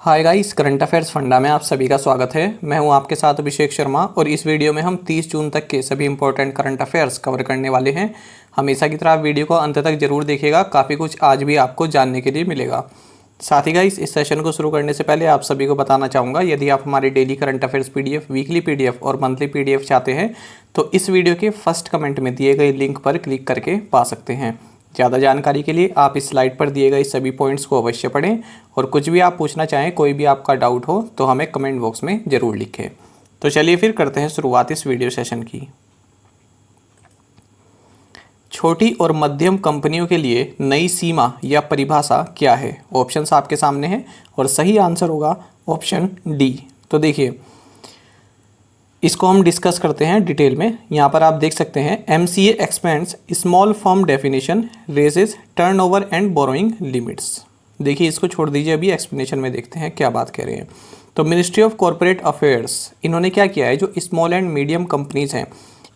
Hi guys, current affairs funda में आप सभी का स्वागत है। मैं हूं आपके साथ अभिषेक शर्मा और इस वीडियो में हम 30 जून तक के सभी इंपॉर्टेंट करंट अफेयर्स कवर करने वाले हैं। हमेशा की तरह आप वीडियो को अंत तक जरूर देखिएगा, काफ़ी कुछ आज भी आपको जानने के लिए मिलेगा। साथ ही गाइस, इस सेशन को शुरू करने से पहले आप सभी को बताना चाहूँगा, यदि आप हमारे daily current affairs PDF, weekly PDF और मंथली पीडीएफ चाहते हैं तो इस वीडियो के फर्स्ट कमेंट में दिए गए लिंक पर क्लिक करके पा सकते हैं। ज़्यादा जानकारी के लिए आप इस स्लाइड पर दिए गए सभी पॉइंट्स को अवश्य पढ़ें और कुछ भी आप पूछना चाहें, कोई भी आपका डाउट हो तो हमें कमेंट बॉक्स में ज़रूर लिखें। तो चलिए फिर करते हैं शुरुआत इस वीडियो सेशन की। छोटी और मध्यम कंपनियों के लिए नई सीमा या परिभाषा क्या है? ऑप्शंस आपके सामने हैं और सही आंसर होगा ऑप्शन डी। तो देखिए, इसको हम डिस्कस करते हैं डिटेल में। यहाँ पर आप देख सकते हैं, MCA expends small firm definition raises turnover and borrowing limits. देखिए, इसको छोड़ दीजिए, अभी एक्सप्लेनेशन में देखते हैं क्या बात कह रहे हैं। तो मिनिस्ट्री ऑफ कॉरपोरेट अफेयर्स, इन्होंने क्या किया है, जो स्मॉल एंड मीडियम कंपनीज हैं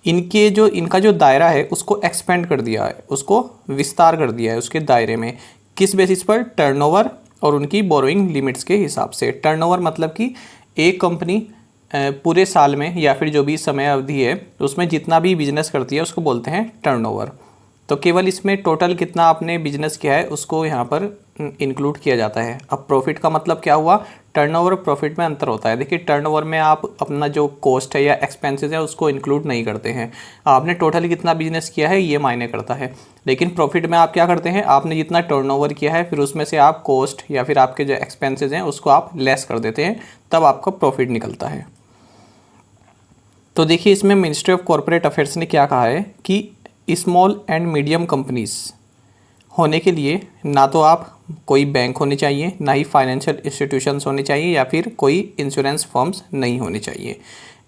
इनका जो दायरा है उसको एक्सपेंड कर दिया है, उसको विस्तार कर दिया है उसके दायरे में। किस बेसिस पर? टर्नओवर और उनकी बोरोइंग लिमिट्स के हिसाब से। टर्नओवर मतलब कि एक कंपनी पूरे साल में या फिर जो भी समय अवधि है उसमें जितना भी बिजनेस करती है उसको बोलते हैं टर्नओवर। तो केवल इसमें टोटल कितना आपने बिजनेस किया है उसको यहाँ पर इंक्लूड किया जाता है। अब प्रॉफिट का मतलब क्या हुआ? टर्नओवर और प्रॉफिट में अंतर होता है। देखिए, टर्नओवर में आप अपना जो कॉस्ट है या एक्सपेंसेस है उसको इंक्लूड नहीं करते हैं, आपने टोटल कितना बिजनेस किया है ये मायने करता है। लेकिन प्रॉफिट में आप क्या करते हैं, आपने जितना टर्नओवर किया है फिर उसमें से आप कॉस्ट या फिर आपके जो एक्सपेंसेस हैं उसको आप लेस कर देते हैं, तब आपका प्रॉफिट निकलता है। तो देखिए, इसमें मिनिस्ट्री ऑफ कॉरपोरेट अफेयर्स ने क्या कहा है कि स्मॉल एंड मीडियम कंपनीज होने के लिए ना तो आप कोई बैंक होने चाहिए, ना ही फाइनेंशियल इंस्टीट्यूशंस होने चाहिए या फिर कोई इंश्योरेंस फर्म्स नहीं होने चाहिए।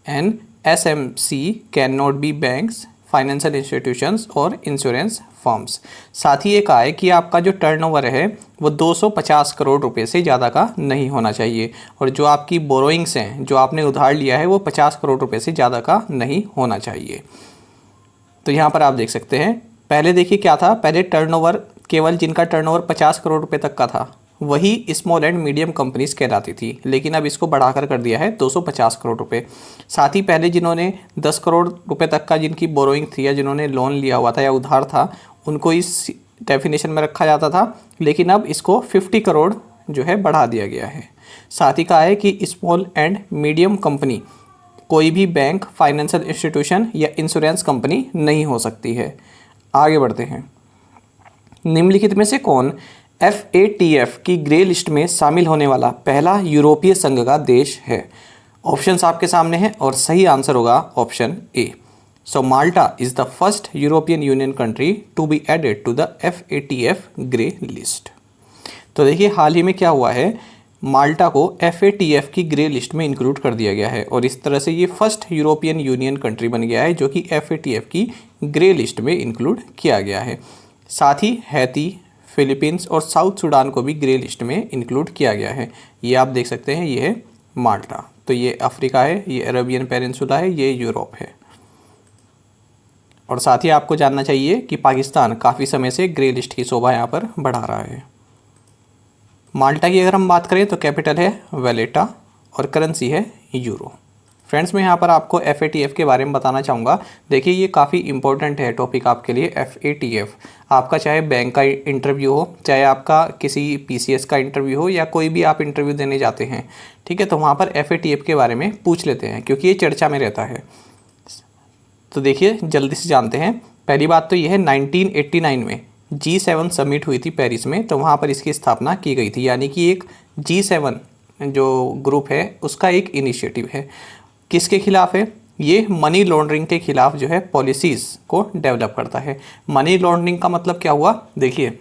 And SMC can not be banks, financial institutions और इंश्योरेंस फर्म्स। साथ ही ये कहा है कि आपका जो टर्नओवर है वो 250 करोड़ रुपए से ज़्यादा का नहीं होना चाहिए और जो आपकी बोरोइंग्स हैं, जो आपने उधार लिया है, वो 50 करोड़ रुपए से ज़्यादा का नहीं होना चाहिए। तो यहाँ पर आप देख सकते हैं, पहले देखिए क्या था, पहले टर्नओवर केवल जिनका टर्नओवर 50 करोड़ रुपए तक का था वही स्मॉल एंड मीडियम कंपनीज कहलाती थी, लेकिन अब इसको बढ़ाकर कर दिया है 250 करोड़ रुपए। साथ ही पहले जिन्होंने 10 करोड़ रुपए तक का जिनकी बोरोइंग थी या जिन्होंने लोन लिया हुआ था या उधार था, उनको इस डेफिनेशन में रखा जाता था, लेकिन अब इसको 50 करोड़ जो है बढ़ा दिया गया है। साथ ही कहा है कि स्मॉल एंड मीडियम कंपनी कोई भी बैंक, फाइनेंशियल इंस्टीट्यूशन या इंश्योरेंस कंपनी नहीं हो सकती है। आगे बढ़ते हैं। निम्नलिखित में से कौन FATF की ग्रे लिस्ट में शामिल होने वाला पहला यूरोपीय संघ का देश है? ऑप्शंस आपके सामने हैं और सही आंसर होगा option A. So Malta is the first European Union country to be added to the FATF grey list. तो देखिए, हाल ही में क्या हुआ है, माल्टा को FATF की ग्रे लिस्ट में इंक्लूड कर दिया गया है और इस तरह से ये फर्स्ट यूरोपियन यूनियन कंट्री बन गया है जो कि FATF की ग्रे लिस्ट में इंक्लूड किया गया है। साथ ही हैती, फिलीपींस और साउथ सूडान को भी ग्रे लिस्ट में इंक्लूड किया गया है। ये आप देख सकते हैं, ये है माल्टा। तो ये अफ्रीका है, ये अरेबियन पेनिनसुला है, ये यूरोप है। और साथ ही आपको जानना चाहिए कि पाकिस्तान काफ़ी समय से ग्रे लिस्ट की शोभा यहाँ पर बढ़ा रहा है। माल्टा की अगर हम बात करें तो कैपिटल है वैलेटा और करेंसी है यूरो। फ्रेंड्स, मैं यहाँ पर आपको FATF के बारे में बताना चाहूँगा। देखिए, ये काफ़ी इंपॉर्टेंट है टॉपिक आपके लिए। FATF आपका चाहे बैंक का इंटरव्यू हो, चाहे आपका किसी PCS का इंटरव्यू हो या कोई भी आप इंटरव्यू देने जाते हैं, ठीक है, तो वहाँ पर FATF के बारे में पूछ लेते हैं क्योंकि ये चर्चा में रहता है। तो देखिए, जल्दी से जानते हैं। पहली बात तो ये है, 1989 में G7 समिट हुई थी पेरिस में, तो वहाँ पर इसकी स्थापना की गई थी। यानी कि एक G7 जो ग्रुप है उसका एक इनिशिएटिव है। किसके खिलाफ है? ये मनी लॉन्ड्रिंग के खिलाफ जो है पॉलिसीज़ को डेवलप करता है। मनी लॉन्ड्रिंग का मतलब क्या हुआ? देखिए,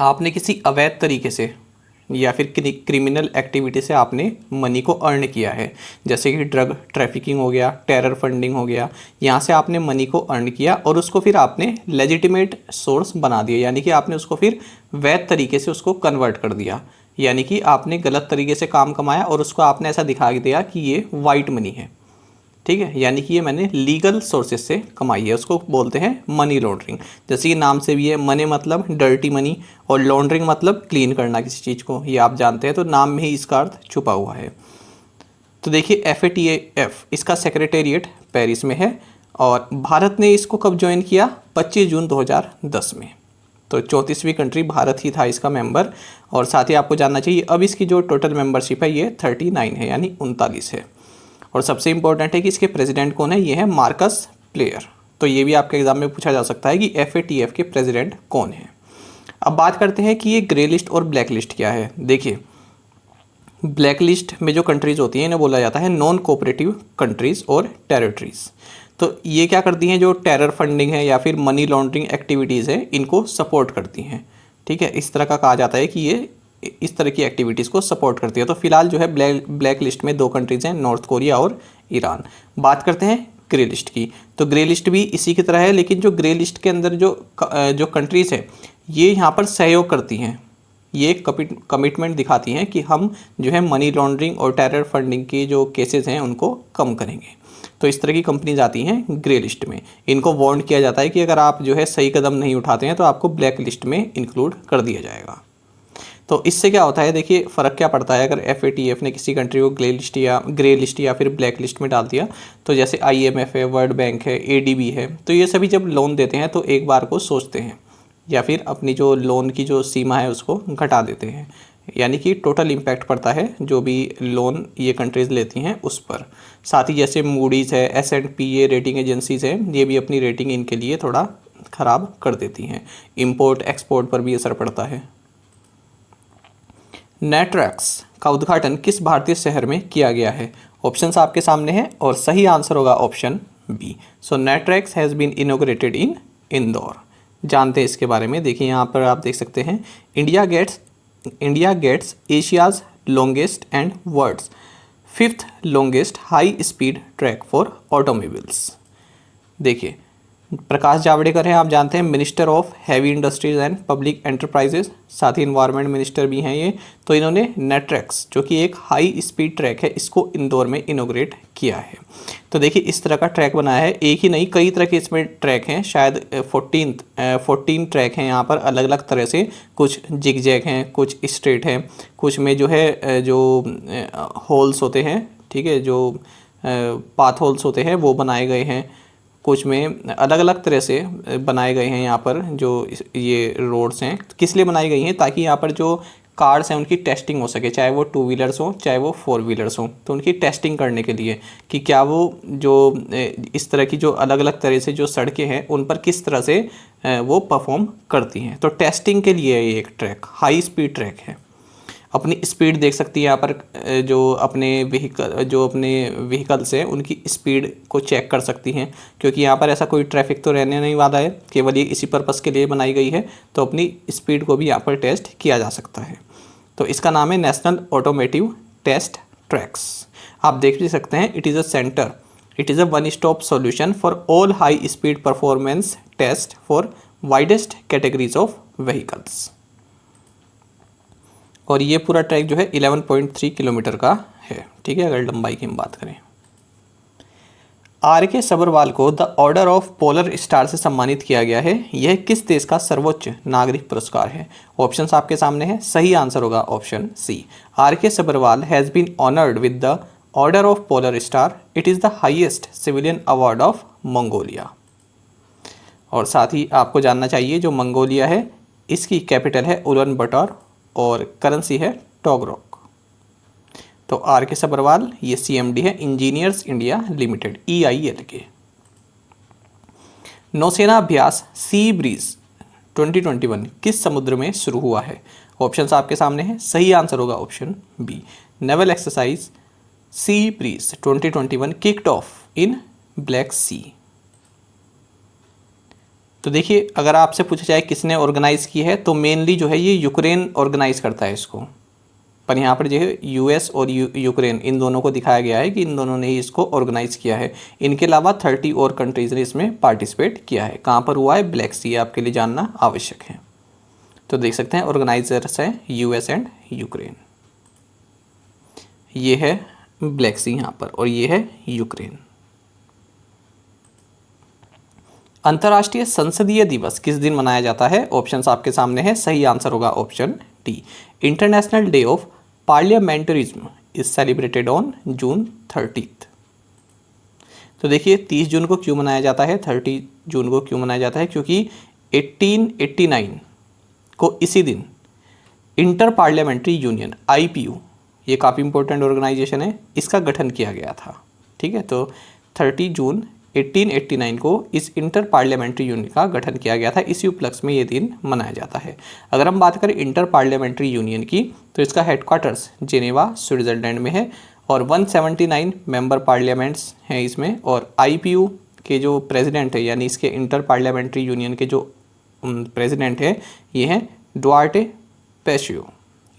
आपने किसी अवैध तरीके से या फिर क्रिमिनल एक्टिविटी से आपने मनी को अर्न किया है, जैसे कि ड्रग ट्रैफिकिंग हो गया, टेरर फंडिंग हो गया, यहाँ से आपने मनी को अर्न किया और उसको फिर आपने लेजिटिमेट सोर्स बना दिया, यानी कि आपने उसको फिर वैध तरीके से उसको कन्वर्ट कर दिया। यानी कि आपने गलत तरीके से काम कमाया और उसको आपने ऐसा दिखा दिया कि ये वाइट मनी है। ठीक है, यानी कि ये मैंने लीगल सोर्सेज से कमाई है, उसको बोलते हैं मनी लॉन्ड्रिंग। जैसे कि नाम से भी है, मनी मतलब डर्टी मनी और लॉन्ड्रिंग मतलब क्लीन करना किसी चीज़ को, ये आप जानते हैं, तो नाम में ही इसका अर्थ छुपा हुआ है। तो देखिए FATF इसका सेक्रेटेरिएट पेरिस में है और भारत ने इसको कब ज्वाइन किया, 25 जून 2010 में। तो 34वीं कंट्री भारत ही था इसका मेंबर। और साथ ही आपको जानना चाहिए अब इसकी जो टोटल मेंबरशिप है ये 39 है, यानी 39 है। और सबसे इंपॉर्टेंट है कि इसके प्रेसिडेंट कौन है, ये है मार्कस प्लेयर। तो ये भी आपके एग्जाम में पूछा जा सकता है कि FATF के प्रेसिडेंट कौन है। अब बात करते हैं कि ये ग्रे लिस्ट और ब्लैक लिस्ट क्या है। देखिए ब्लैक लिस्ट में जो कंट्रीज़ होती हैं इन्हें बोला जाता है नॉन कोऑपरेटिव कंट्रीज़ और टेरिटरीज़। तो ये क्या करती हैं, जो टेरर फंडिंग है या फिर मनी लॉन्ड्रिंग एक्टिविटीज़ है इनको सपोर्ट करती हैं। ठीक है, इस तरह का कहा जाता है कि ये इस तरह की एक्टिविटीज़ को सपोर्ट करती है। तो फिलहाल जो है ब्लैक लिस्ट में 2 कंट्रीज़ हैं, नॉर्थ कोरिया और ईरान। बात करते हैं ग्रे लिस्ट की, तो ग्रे लिस्ट भी इसी की तरह है, लेकिन जो ग्रे लिस्ट के अंदर जो कंट्रीज़ है ये यहाँ पर सहयोग करती हैं, ये कमिटमेंट दिखाती हैं कि हम जो है मनी लॉन्ड्रिंग और टेरर फंडिंग के जो केसेस हैं उनको कम करेंगे। तो इस तरह की कंपनीज आती हैं ग्रे लिस्ट में। इनको वार्न किया जाता है कि अगर आप जो है सही कदम नहीं उठाते हैं तो आपको ब्लैक लिस्ट में इंक्लूड कर दिया जाएगा। तो इससे क्या होता है, देखिए फ़र्क क्या पड़ता है अगर FATF ने किसी कंट्री को ग्रे लिस्ट या फिर ब्लैक लिस्ट में डाल दिया। तो जैसे IMF है, वर्ल्ड बैंक है, ADB है, तो ये सभी जब लोन देते हैं तो एक बार को सोचते हैं या फिर अपनी जो लोन की जो सीमा है उसको घटा देते हैं, यानी कि टोटल इम्पैक्ट पड़ता है जो भी लोन ये कंट्रीज़ लेती हैं उस पर। साथ ही जैसे मूडीज़ है, S&P ये रेटिंग एजेंसीज़ हैं, ये भी अपनी रेटिंग इनके लिए थोड़ा ख़राब कर देती हैं। इंपोर्ट एक्सपोर्ट पर भी असर पड़ता है। नेटरैक्स का उद्घाटन किस भारतीय शहर में किया गया है? ऑप्शंस आपके सामने हैं और सही आंसर होगा option B. So NETRAX has been inaugurated in Indore. जानते हैं इसके बारे में, देखिए यहाँ पर आप देख सकते हैं India gets Asia's longest and world's 5th longest high speed track for automobiles. देखिए प्रकाश जावड़ेकर हैं, आप जानते हैं, minister of heavy industries and public enterprises, साथ ही इन्वायरमेंट मिनिस्टर भी हैं ये। तो इन्होंने नेटरैक्स जो कि एक हाई स्पीड ट्रैक है इसको इंदौर में इनोग्रेट किया है। तो देखिए इस तरह का ट्रैक बनाया है, एक ही नहीं कई तरह के इसमें ट्रैक हैं, शायद 14 ट्रैक हैं यहाँ पर अलग अलग तरह से। कुछ जिग जैग हैं, कुछ स्ट्रेट हैं, कुछ में जो है जो होल्स होते हैं, ठीक है, जो पाथ होल्स होते हैं वो बनाए गए हैं, कुछ में अलग अलग तरह से बनाए गए हैं। यहाँ पर जो ये रोड्स हैं किस लिए बनाई गई हैं, ताकि यहाँ पर जो कार्स हैं उनकी टेस्टिंग हो सके, चाहे वो 2 व्हीलर्स हों चाहे वो 4 व्हीलर्स हों। तो उनकी टेस्टिंग करने के लिए कि क्या वो जो इस तरह की जो अलग अलग तरह से जो सड़कें हैं उन पर किस तरह से वो परफॉर्म करती हैं। तो टेस्टिंग के लिए ये एक ट्रैक हाई स्पीड ट्रैक है। अपनी स्पीड देख सकती है यहाँ पर, जो अपने व्हीकल्स हैं उनकी स्पीड को चेक कर सकती हैं, क्योंकि यहाँ पर ऐसा कोई ट्रैफिक तो रहने नहीं वाला है, केवल ये इसी पर्पज़ के लिए बनाई गई है। तो अपनी स्पीड को भी यहाँ पर टेस्ट किया जा सकता है। तो इसका नाम है नेशनल ऑटोमेटिव टेस्ट ट्रैक्स। आप देख भी सकते हैं, it is a one stop solution for all high speed performance test for widest categories of vehicles. और ये पूरा ट्रैक जो है 11.3 किलोमीटर का है, ठीक है, अगर लंबाई की हम बात करें। RK सब्रवाल को the Order of Polar star से सम्मानित किया गया है। यह किस देश का सर्वोच्च नागरिक पुरस्कार है? ऑप्शंस आपके सामने हैं, सही आंसर होगा option C. RK Sabharwal has been honoured with the Order of Polar Star. It is the highest civilian award of Mongolia. और साथ ही आपको जानना चाहिए जो मंगोलिया है इसकी कैपिटल है उलन बटर और करेंसी है टोगरोक। तो RK सब्रवाल ये CMD है इंजीनियर्स इंडिया लिमिटेड EIL के। नौसेना अभ्यास सी ब्रीज 2021 किस समुद्र में शुरू हुआ है? ऑप्शंस आपके सामने हैं, सही आंसर होगा option B. Naval exercise sea breeze 2021 kicked off in Black Sea. तो देखिए अगर आपसे पूछा जाए किसने ऑर्गेनाइज़ की है, तो मेनली जो है ये यूक्रेन ऑर्गेनाइज़ करता है इसको, पर यहाँ पर जो है US और यूक्रेन इन दोनों को दिखाया गया है कि इन दोनों ने ही इसको ऑर्गेनाइज़ किया है। इनके अलावा 30 और कंट्रीज़ ने इसमें पार्टिसिपेट किया है। कहाँ पर हुआ है? ब्लैक सी, आपके लिए जानना आवश्यक है। तो देख सकते हैं ऑर्गेनाइजर्स हैं US एंड यूक्रेन। ये है ब्लैक सी यहाँ पर और ये है यूक्रेन। अंतर्राष्ट्रीय संसदीय दिवस किस दिन मनाया जाता है? ऑप्शंस आपके सामने है, सही आंसर होगा option D. International day of parliamentarism is celebrated on June 30। तो देखिए 30 जून को क्यों मनाया जाता है, 30 जून को क्यों मनाया जाता है? क्योंकि 1889 को इसी दिन इंटर पार्लियामेंट्री यूनियन IPU, ये काफ़ी इंपॉर्टेंट ऑर्गेनाइजेशन है, इसका गठन किया गया था। ठीक है, तो 30 जून 1889 को इस इंटर पार्लियामेंट्री यूनियन का गठन किया गया था। इसी उपलक्ष्य में ये दिन मनाया जाता है। अगर हम बात करें इंटर पार्लियामेंट्री यूनियन की, तो इसका हेडक्वार्टर्स जेनेवा स्विट्ज़रलैंड में है और 179 मेंबर पार्लियामेंट्स हैं इसमें। और IPU के जो प्रेसिडेंट है, यानी इसके इंटर पार्लियामेंट्री यूनियन के जो प्रेसिडेंट है, ये हैं डुआर्टे पेशियो,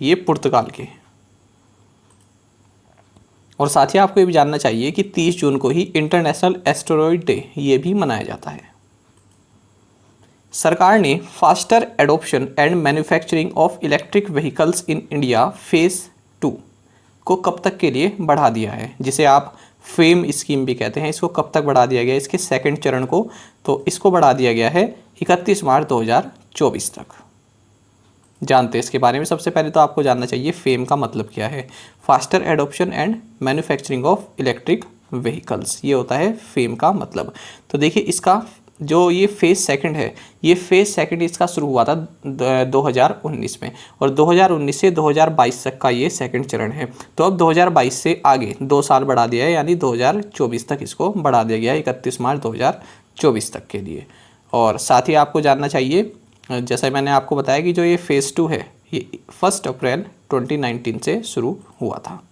ये पुर्तगाल के हैं। और साथ ही आपको ये भी जानना चाहिए कि 30 जून को ही इंटरनेशनल एस्टेरॉयड डे ये भी मनाया जाता है। सरकार ने faster adoption and manufacturing of electric vehicles in India phase 2 को कब तक के लिए बढ़ा दिया है, जिसे आप फेम स्कीम भी कहते हैं। इसको कब तक बढ़ा दिया गया है, इसके सेकंड चरण को? तो इसको बढ़ा दिया गया है 31 मार्च 2024 तक। जानते हैं इसके बारे में। सबसे पहले तो आपको जानना चाहिए फेम का मतलब क्या है। Faster adoption and manufacturing of electric vehicles, ये होता है फेम का मतलब। तो देखिए इसका जो ये फेज़ सेकंड है, ये फेज़ सेकंड इसका शुरू हुआ था 2019 में, और 2019 से 2022 तक का ये सेकंड चरण है। तो अब 2022 से आगे 2 साल बढ़ा दिया है, यानी 2024 तक इसको बढ़ा दिया गया है, 31 मार्च 2024 तक के लिए। और साथ ही आपको जानना चाहिए, जैसा मैंने आपको बताया कि जो ये फेज़ 2 है, ये 1 अप्रैल 2019 से शुरू हुआ था।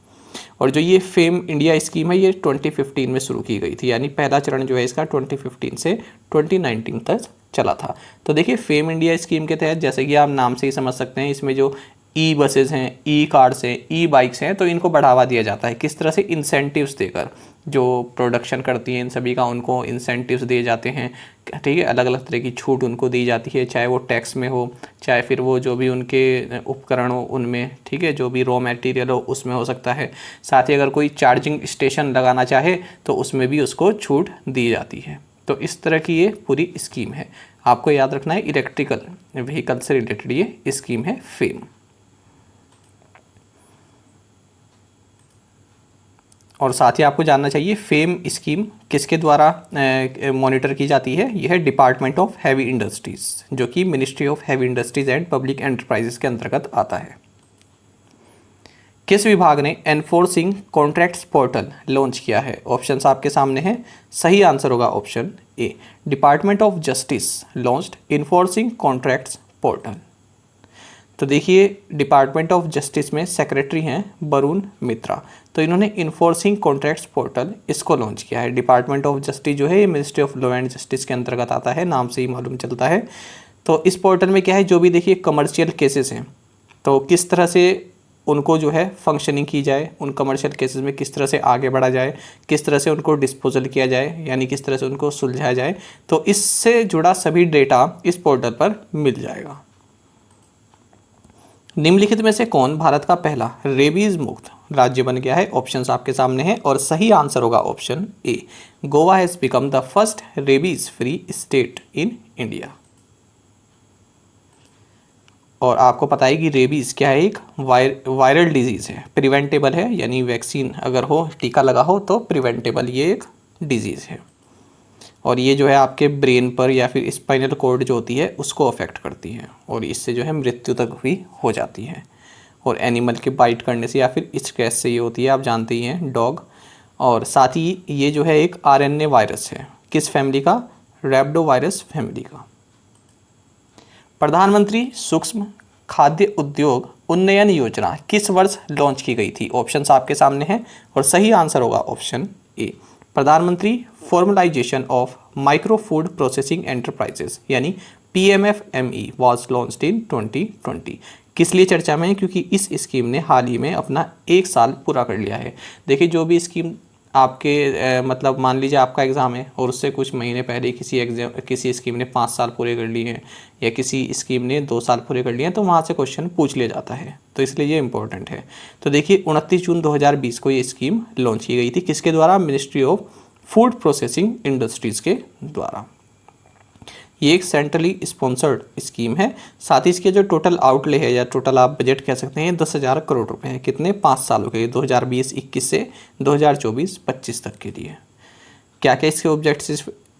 और जो ये फेम इंडिया स्कीम है, ये 2015 में शुरू की गई थी, यानी पहला चरण जो है इसका 2015 से 2019 तक चला था। तो देखिए फेम इंडिया स्कीम के तहत, जैसे कि आप नाम से ही समझ सकते हैं, इसमें जो बसेज़ हैं, कार्स हैं, बाइक्स हैं, तो इनको बढ़ावा दिया जाता है। किस तरह से? इंसेंटिव्स देकर। जो प्रोडक्शन करती हैं इन सभी का, उनको इंसेंटिव्स दिए जाते हैं। ठीक है, अलग अलग तरह की छूट उनको दी जाती है, चाहे वो टैक्स में हो, चाहे फिर वो जो भी उनके उपकरण हो उनमें, ठीक है, जो भी रॉ मटेरियल हो उसमें हो सकता है। साथ ही अगर कोई चार्जिंग स्टेशन लगाना चाहे तो उसमें भी उसको छूट दी जाती है। तो इस तरह की ये पूरी स्कीम है। आपको याद रखना है, इलेक्ट्रिकल व्हीकल से रिलेटेड ये स्कीम है फेम। और साथ ही आपको जानना चाहिए फेम स्कीम किसके द्वारा मॉनिटर की जाती है? यह है डिपार्टमेंट ऑफ हैवी इंडस्ट्रीज़, जो कि ministry of heavy industries and public enterprises के अंतर्गत आता है। किस विभाग ने एनफोर्सिंग कॉन्ट्रैक्ट्स पोर्टल लॉन्च किया है? ऑप्शंस आपके सामने हैं, सही आंसर होगा option A. Department of justice launched enforcing contracts portal. तो देखिए डिपार्टमेंट ऑफ जस्टिस में सेक्रेटरी हैं वरुण मित्रा, तो इन्होंने इन्फोर्सिंग कॉन्ट्रैक्ट्स पोर्टल इसको लॉन्च किया है। डिपार्टमेंट ऑफ जस्टिस जो है ये ministry of law and justice के अंतर्गत आता है, नाम से ही मालूम चलता है। तो इस पोर्टल में क्या है, जो भी देखिए कमर्शियल केसेस हैं, तो किस तरह से उनको जो है फंक्शनिंग की जाए, उन कमर्शियल केसेस में किस तरह से आगे बढ़ा जाए, किस तरह से उनको डिस्पोजल किया जाए, यानी किस तरह से उनको सुलझाया जाए, तो इससे जुड़ा सभी डेटा इस पोर्टल पर मिल जाएगा। निम्नलिखित में से कौन भारत का पहला रेबीज मुक्त राज्य बन गया है? ऑप्शंस आपके सामने हैं और सही आंसर होगा option A. Goa has become the first rabies free state in India. और आपको पता है कि रेबीज़ क्या है, एक वायरल डिजीज़ है, प्रिवेंटेबल है, यानी वैक्सीन अगर हो, टीका लगा हो तो प्रिवेंटेबल ये एक डिजीज़ है। और ये जो है आपके ब्रेन पर या फिर स्पाइनल कॉर्ड जो होती है उसको अफेक्ट करती है, और इससे जो है मृत्यु तक भी हो जाती है। और एनिमल के बाइट करने से या फिर स्क्रैच से ये होती है, आप जानते ही हैं, डॉग। और साथ ही ये जो है एक RNA वायरस है, किस फैमिली का? रैप्डो वायरस फैमिली का। प्रधानमंत्री सूक्ष्म खाद्य उद्योग उन्नयन योजना किस वर्ष लॉन्च की गई थी? ऑप्शंस आपके सामने हैं और सही आंसर होगा ऑप्शन ए। प्रधानमंत्री formalisation of micro food processing enterprises यानी PMFME वॉज लॉन्च्ड इन 2020। किस लिए चर्चा में है? क्योंकि इस स्कीम ने हाल ही में अपना 1 साल पूरा कर लिया है। देखिए जो भी स्कीम आपके मतलब मान लीजिए आपका एग्ज़ाम है और उससे कुछ महीने पहले किसी स्कीम ने 5 साल पूरे कर लिए हैं या किसी स्कीम ने 2 साल पूरे कर लिए हैं, तो वहाँ से क्वेश्चन पूछ लिया जाता है, तो इसलिए ये इंपॉर्टेंट है। तो देखिए 29 जून 2020 को ये स्कीम लॉन्च की गई थी, किसके द्वारा? Ministry of food processing industries के द्वारा। ये एक सेंट्रली स्पॉन्सर्ड स्कीम है। साथ ही इसके जो टोटल आउटले है या टोटल आप बजट कह सकते हैं 10,000 करोड़ रुपए हैं। कितने? 5 सालों के, 2020-21 से 2024-25 तक के लिए। क्या क्या इसके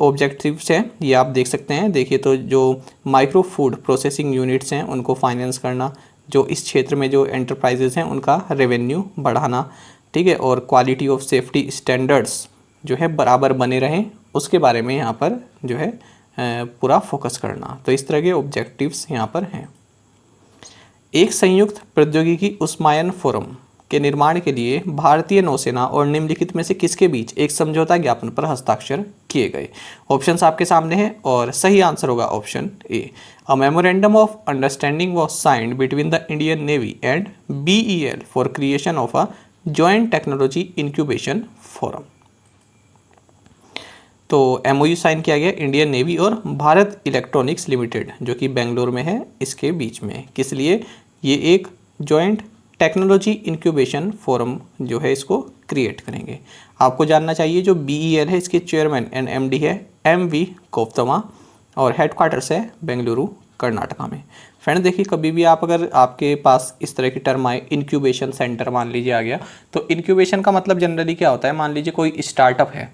ऑब्जेक्टिव्स हैं ये आप देख सकते हैं। देखिए तो जो माइक्रो फूड प्रोसेसिंग यूनिट्स हैं उनको फाइनेंस करना, जो इस क्षेत्र में जो एंटरप्राइजेज हैं उनका रेवेन्यू बढ़ाना, ठीक है, और क्वालिटी ऑफ सेफ्टी स्टैंडर्ड्स जो है बराबर बने रहें उसके बारे में यहाँ पर जो है पूरा फोकस करना। तो इस तरह के ऑब्जेक्टिव्स यहाँ पर हैं। एक संयुक्त प्रौद्योगिकी उष्मायन फोरम के निर्माण के लिए भारतीय नौसेना और निम्नलिखित में से किसके बीच एक समझौता ज्ञापन पर हस्ताक्षर किए गए? ऑप्शंस आपके सामने हैं और सही आंसर होगा option A. A memorandum of understanding was signed between the Indian navy and BEL for creation of a joint technology incubation forum. तो MOU साइन किया गया इंडियन नेवी और भारत इलेक्ट्रॉनिक्स लिमिटेड जो कि बेंगलोर में है इसके बीच में। किस लिए? ये एक जॉइंट टेक्नोलॉजी इंक्यूबेशन फोरम जो है इसको क्रिएट करेंगे। आपको जानना चाहिए जो BEL है इसके चेयरमैन एंड MD है MV गौतमा और हेडक्वार्टर्स है बेंगलुरु कर्नाटका में। फ्रेंड देखिए कभी भी आप अगर आपके पास इस तरह की टर्म आए इंक्यूबेशन सेंटर मान लीजिए आ गया, तो इंक्यूबेशन का मतलब जनरली क्या होता है? मान लीजिए कोई स्टार्टअप है,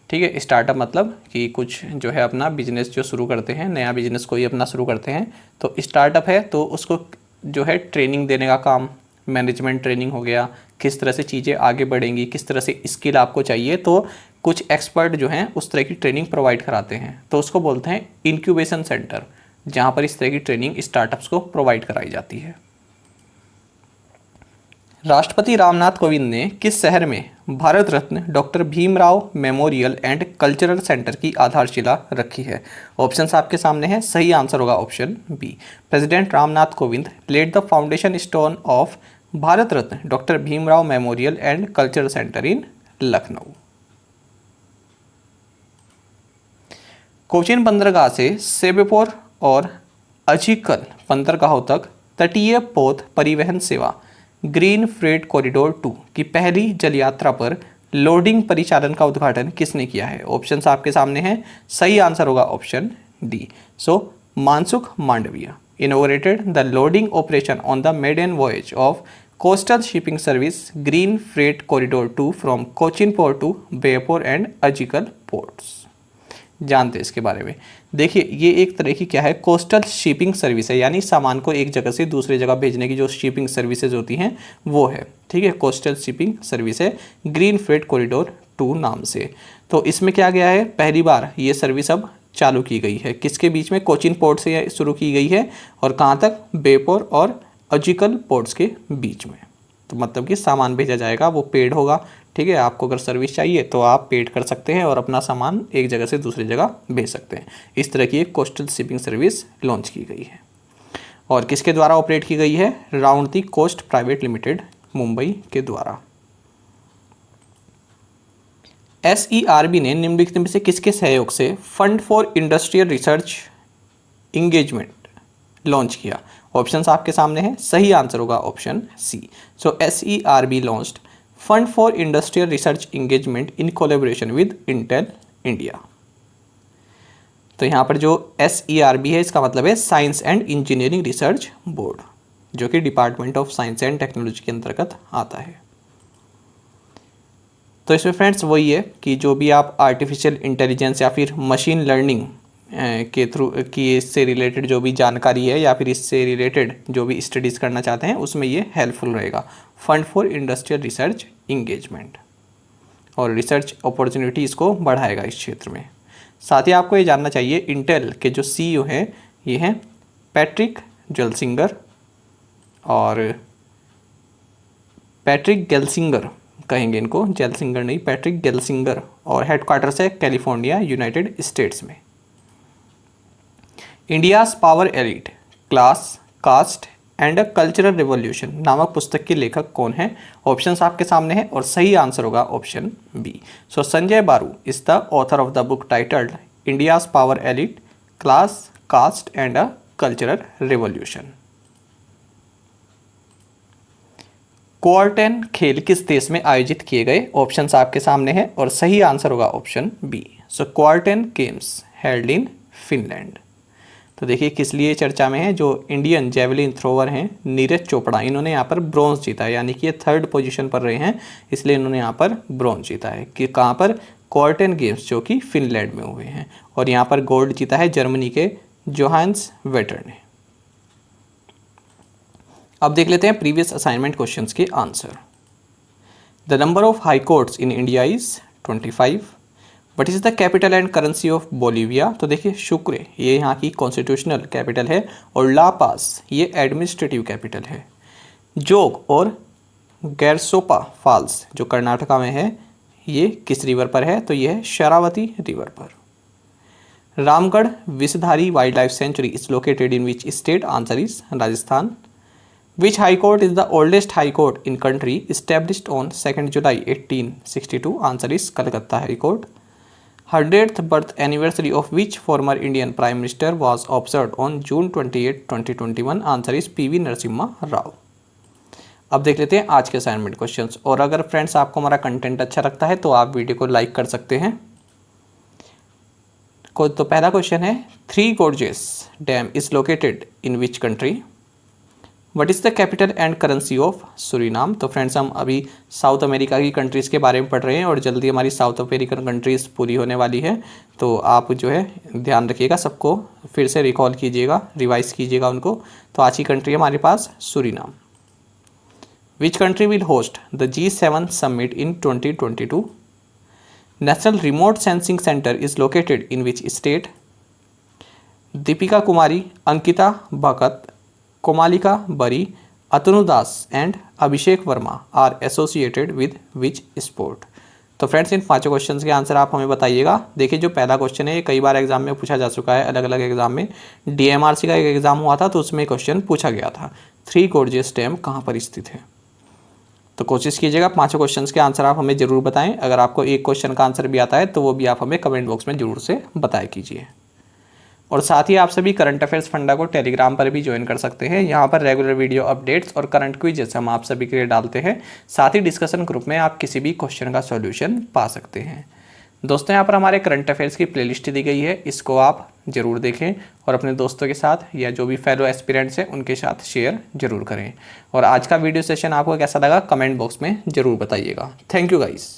ठीक है, स्टार्टअप मतलब कि कुछ जो है अपना बिजनेस जो शुरू करते हैं, नया बिजनेस कोई अपना शुरू करते हैं, तो स्टार्टअप है तो उसको जो है ट्रेनिंग देने का काम, मैनेजमेंट ट्रेनिंग हो गया, किस तरह से चीज़ें आगे बढ़ेंगी, किस तरह से स्किल आपको चाहिए, तो कुछ एक्सपर्ट जो हैं उस तरह की ट्रेनिंग प्रोवाइड कराते हैं, तो उसको बोलते हैं इंक्यूबेशन सेंटर, जहाँ पर इस तरह की ट्रेनिंग स्टार्टअप्स को प्रोवाइड कराई जाती है। राष्ट्रपति रामनाथ कोविंद ने किस शहर में Bharat Ratna doctor Bhimrao memorial and cultural centre की आधारशिला रखी है? ऑप्शंस आपके सामने हैं, सही आंसर होगा option B. President Ram Nath Kovind laid the foundation stone of Bharat Ratna doctor Bhimrao memorial and cultural centre in Lucknow. Cochin बंदरगाह से सेबेपोर और अजीकल बंदरगाहों तक तटीय पोत परिवहन सेवा ग्रीन फ्रेट कॉरिडोर 2 की पहली जल यात्रा पर लोडिंग परिचालन का उद्घाटन किसने किया है? ऑप्शंस आपके सामने हैं, सही आंसर होगा option D. So Mansukh Mandaviya inaugurated the loading operation on the maiden voyage of coastal shipping service green freight corridor 2 from Cochin port to Beypore and Azhikkal ports. जानते हैं इसके बारे में। देखिए ये एक तरह की क्या है, कोस्टल शिपिंग सर्विस है, यानी सामान को एक जगह से दूसरी जगह भेजने की जो शिपिंग सर्विसेज होती हैं वो है, ठीक है, कोस्टल शिपिंग सर्विस है ग्रीन फ्रेट कॉरिडोर 2 नाम से। तो इसमें क्या गया है, पहली बार ये सर्विस अब चालू की गई है, किसके बीच में? कोचिन पोर्ट से शुरू की गई है और कहाँ तक? बेयपुर और अजीकल पोर्ट्स के बीच में। तो मतलब कि सामान भेजा जाएगा वो पेड होगा, ठीक है, आपको अगर सर्विस चाहिए तो आप पेड कर सकते हैं और अपना सामान एक जगह से दूसरी जगह भेज सकते हैं। इस तरह की एक कोस्टल शिपिंग सर्विस लॉन्च की गई है और किसके द्वारा ऑपरेट की गई है? Round the coast private limited Mumbai के द्वारा। SERB ने निम्नलिखित में से किसके सहयोग से fund for industrial research engagement launch किया? ऑप्शंस आपके सामने हैं, सही आंसर होगा option C. So SERB launched fund for industrial research engagement in collaboration with Intel India. तो यहाँ पर जो SERB है इसका मतलब है science and engineering research board, जो कि department of science and technology के अंतर्गत आता है। तो इसमें फ्रेंड्स वही है कि जो भी आप आर्टिफिशियल इंटेलिजेंस या फिर मशीन लर्निंग के थ्रू की इससे रिलेटेड जो भी जानकारी है या फिर इससे रिलेटेड जो भी स्टडीज़ करना चाहते हैं उसमें ये हेल्पफुल रहेगा। Fund for industrial research engagement और रिसर्च अपॉर्चुनिटीज़ को बढ़ाएगा इस क्षेत्र में। साथ ही आपको ये जानना चाहिए इंटेल के जो CEO हैं ये हैं पैट्रिक जेल्सिंगर और पैट्रिक गेल्सिंगर कहेंगे इनको, जेल्सिंगर नहीं, पैट्रिक गेल्सिंगर, और हेडक्वार्टर्स है कैलिफोर्निया यूनाइटेड स्टेट्स में। India's power elite class caste and a cultural revolution नामक पुस्तक के लेखक कौन है? ऑप्शंस आपके सामने हैं और सही आंसर होगा option B. So Sanjaya Baru is the author of the book titled India's power elite class caste and a cultural revolution. Kuortane खेल किस देश में आयोजित किए गए? ऑप्शंस आपके सामने हैं और सही आंसर होगा option B. So Kuortane games held in Finland. तो देखिए किस लिए चर्चा में है, जो इंडियन जेवलिन थ्रोवर हैं नीरज चोपड़ा, इन्होंने यहाँ पर ब्रॉन्ज जीता है, यानी कि ये 3rd पोजीशन पर रहे हैं, इसलिए इन्होंने यहाँ पर ब्रॉन्ज जीता है। कि कहाँ पर, कॉर्टन गेम्स जो कि फिनलैंड में हुए हैं। और यहाँ पर गोल्ड जीता है जर्मनी के जोहान्स वेटर ने। अब देख लेते हैं प्रीवियस असाइनमेंट क्वेश्चंस के answer. The number of high courts in India is 25। What is the capital and currency of Bolivia. तो देखिए शुक्र ये यहाँ की कॉन्स्टिट्यूशनल कैपिटल है और ला पास ये एडमिनिस्ट्रेटिव कैपिटल है। जोग और गैरसोपा फॉल्स जो कर्नाटका में है, ये किस रिवर पर है, तो ये है शरावती रिवर पर। Ramgarh Vishdhari wild life sanctuary is located in which state. Answer is Rajasthan. Which high court is the oldest high court in country established on 2 July 1862। Answer is Calcutta high court. 100th birth anniversary of which former Indian prime minister was observe on June 28, 2021। Answer is PV Narasimha Rao. अब देख लेते हैं आज के assignment questions. और अगर friends आपको हमारा कंटेंट अच्छा लगता है तो आप वीडियो को लाइक कर सकते हैं। तो पहला क्वेश्चन है, three gorges dam is located in which country. What is the capital and currency of Suriname. तो फ्रेंड्स हम अभी साउथ अमेरिका की कंट्रीज़ के बारे में पढ़ रहे हैं और जल्दी हमारी साउथ अमेरिकन कंट्रीज़ पूरी होने वाली है, तो आप जो है ध्यान रखिएगा, सबको फिर से रिकॉल कीजिएगा, रिवाइज कीजिएगा उनको। तो आज की कंट्री है हमारे पास Suriname. Which country will host the G7 summit in 2022। National remote sensing centre is located in which state. Deepika Kumari, Ankita Bhakat, Komalika Bari, Atanu Das and Abhishek Verma are associated with which sport. तो फ्रेंड्स इन पांचों क्वेश्चंस के आंसर आप हमें बताइएगा। देखिए जो पहला क्वेश्चन है ये कई बार एग्जाम में पूछा जा चुका है, अलग अलग एग्जाम में। DMRC का एक एग्जाम हुआ था तो उसमें क्वेश्चन पूछा गया था, थ्री गोर्जियस डैम कहाँ पर स्थित है। तो कोशिश कीजिएगा पांचों क्वेश्चंस के आंसर आप हमें जरूर बताएं। अगर आपको एक क्वेश्चन का आंसर भी आता है तो वो भी आप हमें कमेंट बॉक्स में जरूर से बताया कीजिए। और साथ ही आप सभी करंट अफेयर्स फंडा को टेलीग्राम पर भी ज्वाइन कर सकते हैं। यहाँ पर रेगुलर वीडियो अपडेट्स और करंट क्विज़ हम आप सभी के लिए डालते हैं। साथ ही डिस्कशन ग्रुप में आप किसी भी क्वेश्चन का सॉल्यूशन पा सकते हैं। दोस्तों यहाँ पर हमारे करंट अफेयर्स की प्लेलिस्ट दी गई है, इसको आप ज़रूर देखें और अपने दोस्तों के साथ या जो भी फेलो एस्पिरेंट्स हैं उनके साथ शेयर जरूर करें। और आज का वीडियो सेशन आपको कैसा लगा कमेंट बॉक्स में ज़रूर बताइएगा। Thank you guys.